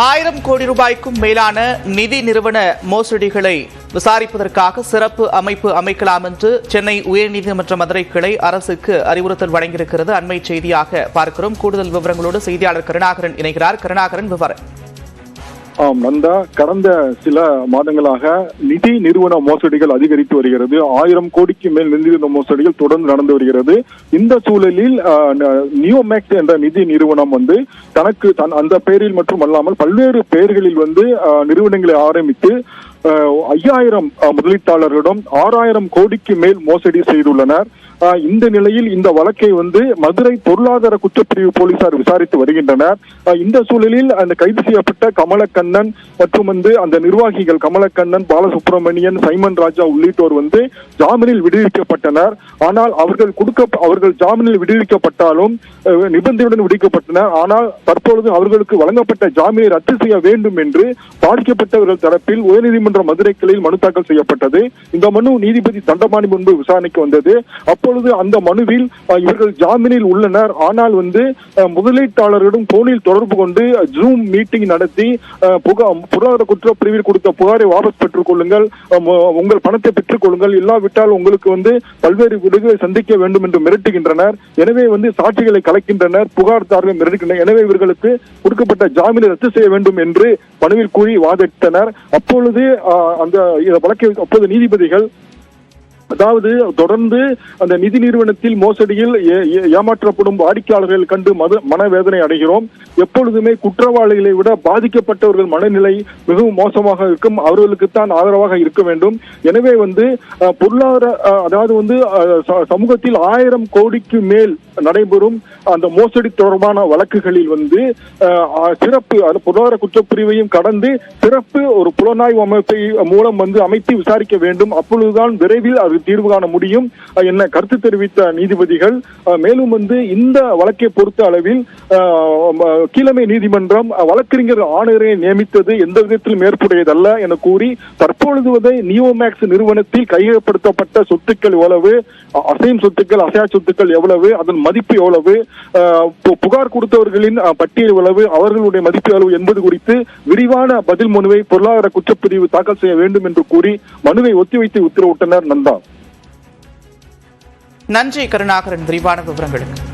1000 கோடி ரூபாய்க்கும் மேலான நிதி நிறுவன மோசடிகளை விசாரிப்பதற்காக சிறப்பு அமைப்பு அமைக்கலாம் என்று சென்னை உயர்நீதிமன்ற மதுரை கிளை அரசுக்கு அறிவுறுத்தல் வழங்கியிருக்கிறது. அண்மை செய்தியாக பார்க்கிறோம். கூடுதல் விவரங்களோடு செய்தியாளர் கருணாகரன் இணைகிறார். கருணாகரன், விவரம். நந்தா, கடந்த சில மாதங்களாக நிதி நிறுவன மோசடிகள் அதிகரித்து வருகிறது. 1000 கோடிக்கு மேல் நிதி நிறுவன மோசடிகள் தொடர்ந்து நடந்து வருகிறது. இந்த சூழலில் நியோமேக்ஸ் என்ற நிதி நிறுவனம் தனக்கு அந்த பெயரில் மட்டும் அல்லாமல் பல்வேறு பெயர்களில் நிறுவனங்களை ஆரம்பித்து 5000 முதலீட்டாளர்களிடம் 6000 கோடிக்கு மேல் மோசடி செய்துள்ளனர். இந்த நிலையில் இந்த வழக்கை மதுரை பொருளாதார குற்றப்பிரிவு போலீசார் விசாரித்து வருகின்றனர். இந்த சூழலில் அந்த கைது செய்யப்பட்ட கமலக்கண்ணன் மற்றும் அந்த நிர்வாகிகள் கமலக்கண்ணன், பாலசுப்ரமணியன், சைமன் ராஜா உள்ளிட்டோர் ஜாமீனில் விடுவிக்கப்பட்டனர். ஆனால் அவர்கள் ஜாமீனில் விடுவிக்கப்பட்டாலும் நிபந்தனையுடன் விடுவிக்கப்பட்டனர். ஆனால் தற்பொழுது அவர்களுக்கு வழங்கப்பட்ட ஜாமீனை ரத்து செய்ய வேண்டும் என்று பாதிக்கப்பட்டவர்கள் தரப்பில் உயர்நீதிமன்ற மதுரை கிளையில் மனு தாக்கல் செய்யப்பட்டது. இந்த மனு நீதிபதி தண்டபாணி முன்பு விசாரணைக்கு வந்தது. அப்பொழுது அந்த மனுவில் இவர்கள் ஜாமீனில் உள்ளனர். ஆனால் முதலீட்டாளர்களிடம் போனில் தொடர்பு கொண்டு ஜூம் மீட்டிங் நடத்தி பொருளாதார குற்றப்பிரிவில் கொடுத்த புகாரை வாபஸ் பெற்றுக் கொள்ளுங்கள், உங்கள் பணத்தை பெற்றுக் கொள்ளுங்கள், இல்லாவிட்டால் உங்களுக்கு பல்வேறு விடுகளை சந்திக்க வேண்டும் என்று மிரட்டுகின்றனர். எனவே சாட்சிகளை கலைக்கின்றனர், புகார்தாரர்கள் மிரட்டுகின்றனர். எனவே இவர்களுக்கு கொடுக்கப்பட்ட ஜாமீனை ரத்து செய்ய வேண்டும் என்று மனுவில் கூறி வாதிட்டனர். அப்பொழுது அந்த வழக்கை அப்போது நீதிபதிகள் தொடர்ந்து அந்த நிதி நிறுவனத்தில் மோசடியில் ஏமாற்றப்படும் வாடிக்கையாளர்கள் கண்டு மனவேதனை அடைகிறோம். எப்பொழுதுமே குற்றவாளிகளை விட பாதிக்கப்பட்டவர்கள் மனநிலை மிகவும் மோசமாக இருக்கும். அவர்களுக்குத்தான் ஆதரவாக இருக்க வேண்டும். எனவே பொருளாதார சமூகத்தில் 1000 கோடிக்கு மேல் நடைபெறும் அந்த மோசடி தொடர்பான வழக்குகளில் சிறப்பு பொருளாதார குற்றப்பிரிவையும் கடந்து சிறப்பு ஒரு புலனாய்வு அமைப்பை மூலம் அமைத்து விசாரிக்க வேண்டும். அப்பொழுதுதான் விரைவில் அது தீர்வு காண முடியும் என கருத்து தெரிவித்த நீதிபதிகள் மேலும் இந்த வழக்கை பொறுத்த அளவில் கீழமை நீதிமன்றம் வழக்கறிஞர் ஆணையரை நியமித்தது எந்த விதத்திலும் ஏற்புடையதல்ல என கூறி தற்பொழுது நியோமேக்ஸ் நிறுவனத்தில் கையகப்படுத்தப்பட்ட சொத்துக்கள் எவ்வளவு, அசையும் சொத்துக்கள், அசையா சொத்துக்கள் எவ்வளவு, அதன் மதிப்பு எவ்வளவு, புகார் கொடுத்தவர்களின் பட்டியல் எவ்வளவு, அவர்களுடைய மதிப்பு எவ்வளவு என்பது குறித்து விரிவான பதில் மனுவை பொருளாதார குற்றப்பிரிவு தாக்கல் செய்ய வேண்டும் என்று கூறி மனுவை ஒத்திவைத்து உத்தரவிட்டனர். நந்தா, நன்றி கருணாகரன், விரிவான விவரங்களுக்கு.